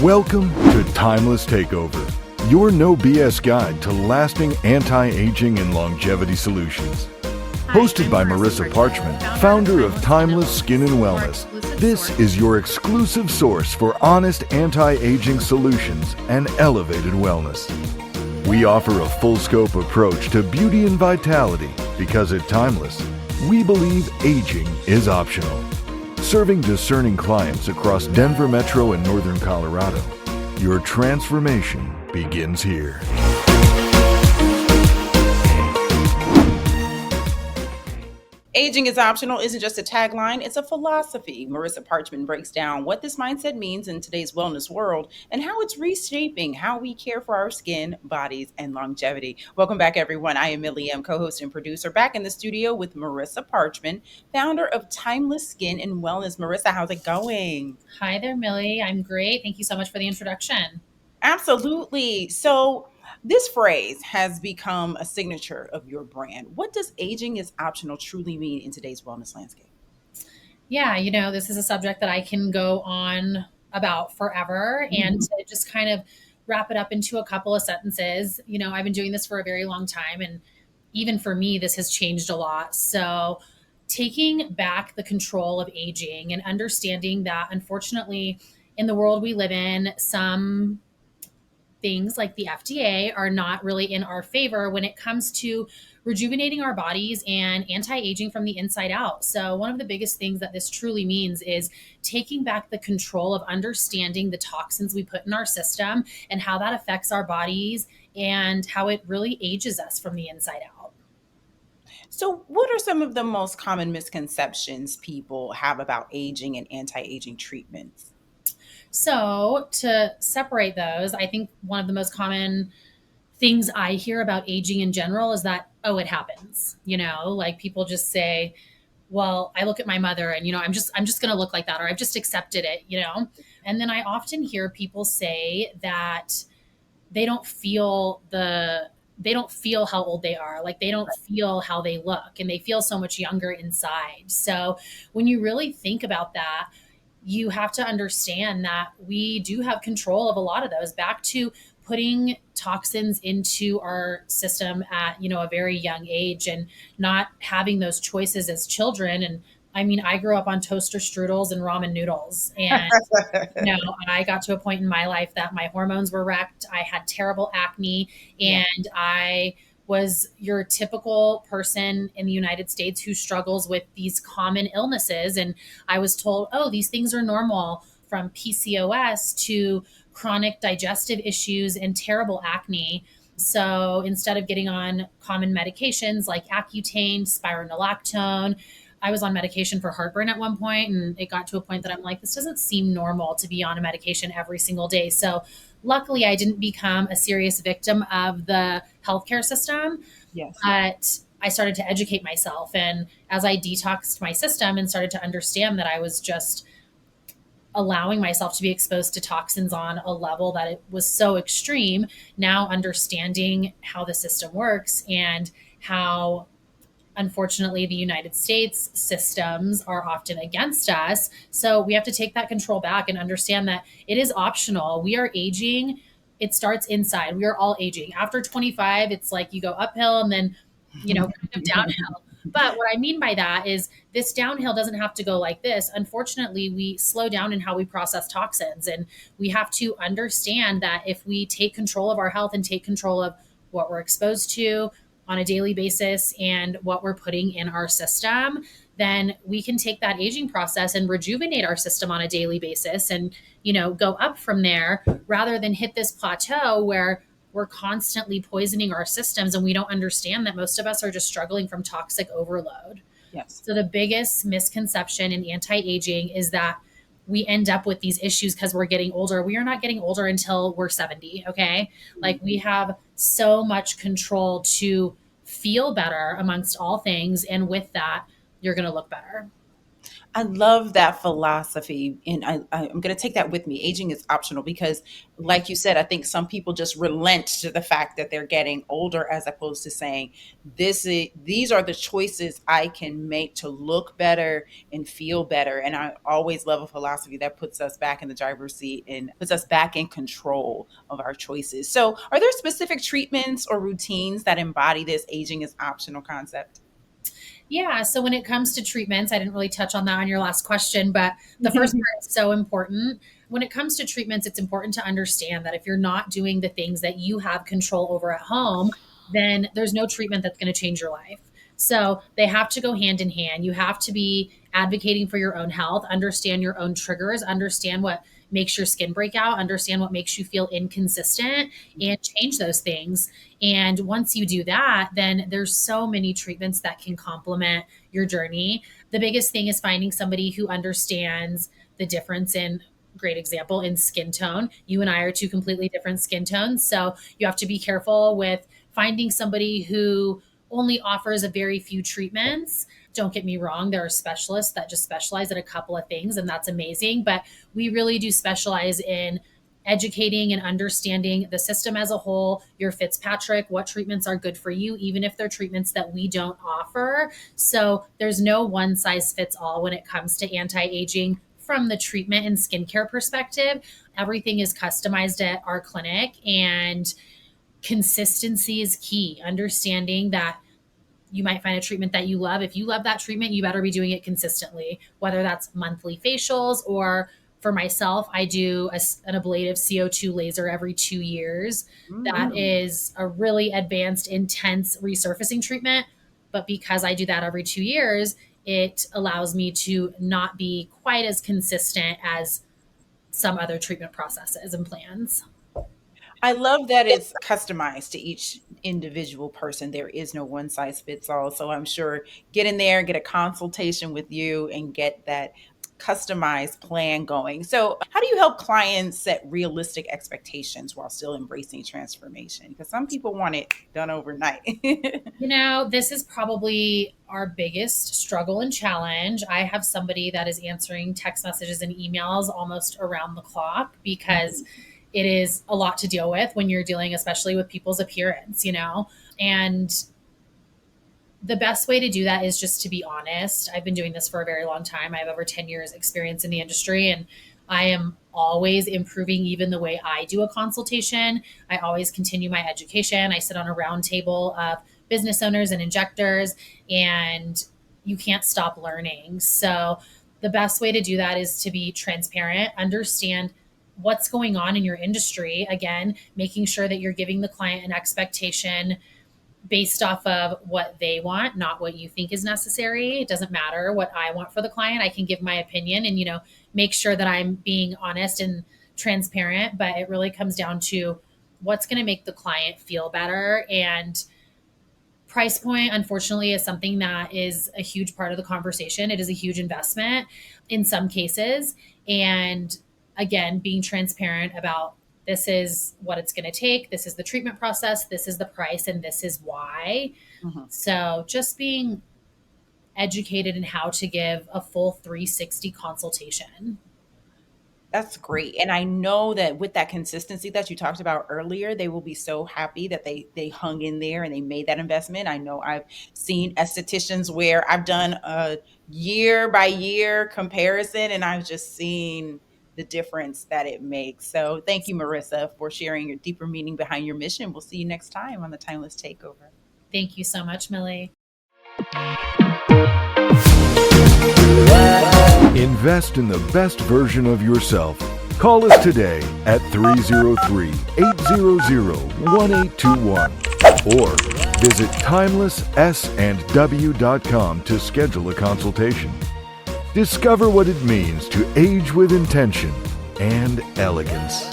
Welcome to Timeless Takeover, your no BS guide to lasting anti-aging and longevity solutions. Hosted by Marissa Parchment, founder of Timeless Skin and Wellness, this is your exclusive source for honest anti-aging solutions and elevated wellness. We offer a full-scope approach to beauty and vitality because at Timeless, we believe aging is optional. Serving discerning clients across Denver Metro and Northern Colorado, your transformation begins here. Aging is optional isn't just a tagline, it's a philosophy. Marissa Parchment breaks down what this mindset means in today's wellness world and how it's reshaping how we care for our skin, bodies, and longevity. Welcome back, everyone. I am Millie M., co-host and producer, back in the studio with Marissa Parchment, founder of Timeless Skin and Wellness. Marissa, how's it going? Hi there, Millie. I'm great. Thank you so much for the introduction. Absolutely. So, this phrase has become a signature of your brand. What does aging is optional truly mean in today's wellness landscape? Yeah, this is a subject that I can go on about forever. And to just kind of wrap it up into a couple of sentences, I've been doing this for a very long time. And even for me, this has changed a lot. So, taking back the control of aging and understanding that, unfortunately, in the world we live in, some things like the FDA are not really in our favor when it comes to rejuvenating our bodies and anti-aging from the inside out. So one of the biggest things that this truly means is taking back the control of understanding the toxins we put in our system and how that affects our bodies and how it really ages us from the inside out. So, what are some of the most common misconceptions people have about aging and anti-aging treatments? So to separate those, I think one of the most common things I hear about aging in general is that, oh, it happens. Like people just say, well, I look at my mother and, I'm just going to look like that, or I've just accepted it. And then I often hear people say that they don't feel how old they are. Like they don't feel how they look and they feel so much younger inside. So when you really think about that, you have to understand that we do have control of a lot of those, back to putting toxins into our system at, a very young age and not having those choices as children. And I mean, I grew up on toaster strudels and ramen noodles. And, I got to a point in my life that my hormones were wrecked. I had terrible acne and I was your typical person in the United States who struggles with these common illnesses. And I was told, oh, these things are normal, from PCOS to chronic digestive issues and terrible acne. So instead of getting on common medications like Accutane, spironolactone, I was on medication for heartburn at one point, and it got to a point that I'm like, this doesn't seem normal to be on a medication every single day. So luckily I didn't become a serious victim of the healthcare system, Yes. but I started to educate myself. And as I detoxed my system and started to understand that I was just allowing myself to be exposed to toxins on a level that it was so extreme, now understanding how the system works and how, unfortunately, the United States systems are often against us. So we have to take that control back and understand that it is optional. We are aging. It starts inside. We are all aging. After 25, it's like you go uphill and then, kind of downhill. But what I mean by that is this downhill doesn't have to go like this. Unfortunately, we slow down in how we process toxins. And we have to understand that if we take control of our health and take control of what we're exposed to on a daily basis and what we're putting in our system, then we can take that aging process and rejuvenate our system on a daily basis and, go up from there rather than hit this plateau where we're constantly poisoning our systems and we don't understand that most of us are just struggling from toxic overload. Yes. So the biggest misconception in anti-aging is that we end up with these issues because we're getting older. We are not getting older until we're 70. Okay. Like we have so much control to feel better amongst all things. And with that, you're going to look better. I love that philosophy. And I'm going to take that with me. Aging is optional because, like you said, I think some people just relent to the fact that they're getting older as opposed to saying, these are the choices I can make to look better and feel better. And I always love a philosophy that puts us back in the driver's seat and puts us back in control of our choices. So, are there specific treatments or routines that embody this aging is optional concept? Yeah. So when it comes to treatments, I didn't really touch on that on your last question, but the first part is so important. When it comes to treatments, it's important to understand that if you're not doing the things that you have control over at home, then there's no treatment that's going to change your life. So they have to go hand in hand. You have to be advocating for your own health, understand your own triggers, understand what makes your skin break out, understand what makes you feel inconsistent, and change those things. And once you do that, then there's so many treatments that can complement your journey. The biggest thing is finding somebody who understands the difference in, great example, in skin tone. You and I are two completely different skin tones. So you have to be careful with finding somebody who only offers a very few treatments. Don't get me wrong, there are specialists that just specialize in a couple of things, and that's amazing. But we really do specialize in educating and understanding the system as a whole, your Fitzpatrick, what treatments are good for you, even if they're treatments that we don't offer. So there's no one size fits all when it comes to anti-aging from the treatment and skincare perspective. Everything is customized at our clinic, and consistency is key. Understanding that you might find a treatment that you love. If you love that treatment, you better be doing it consistently, whether that's monthly facials or, for myself, I do an ablative CO2 laser every 2 years. That Mm. is a really advanced, intense resurfacing treatment. But because I do that every 2 years, it allows me to not be quite as consistent as some other treatment processes and plans. I love that it's customized to each individual person. There is no one size fits all. So I'm sure get in there, get a consultation with you, and get that customized plan going. So, how do you help clients set realistic expectations while still embracing transformation? Because some people want it done overnight. This is probably our biggest struggle and challenge. I have somebody that is answering text messages and emails almost around the clock because it is a lot to deal with when you're dealing, especially with people's appearance. And the best way to do that is just to be honest. I've been doing this for a very long time. I have over 10 years experience in the industry, and I am always improving even the way I do a consultation. I always continue my education. I sit on a round table of business owners and injectors, and you can't stop learning. So the best way to do that is to be transparent, understand what's going on in your industry. Again, making sure that you're giving the client an expectation based off of what they want, not what you think is necessary. It doesn't matter what I want for the client. I can give my opinion and, make sure that I'm being honest and transparent, but it really comes down to what's going to make the client feel better. And price point, unfortunately, is something that is a huge part of the conversation. It is a huge investment in some cases. And again, being transparent about, this is what it's going to take. This is the treatment process. This is the price, and this is why. Mhm. So just being educated in how to give a full 360 consultation. That's great. And I know that with that consistency that you talked about earlier, they will be so happy that they hung in there and they made that investment. I know I've seen estheticians where I've done a year by year comparison and I've just seen the difference that it makes. So thank you, Marissa, for sharing your deeper meaning behind your mission. We'll see you next time on the Timeless Takeover. Thank you so much, Millie. Invest in the best version of yourself. Call us today at 303-800-1821 or visit timelesssandw.com to schedule a consultation. Discover what it means to age with intention and elegance.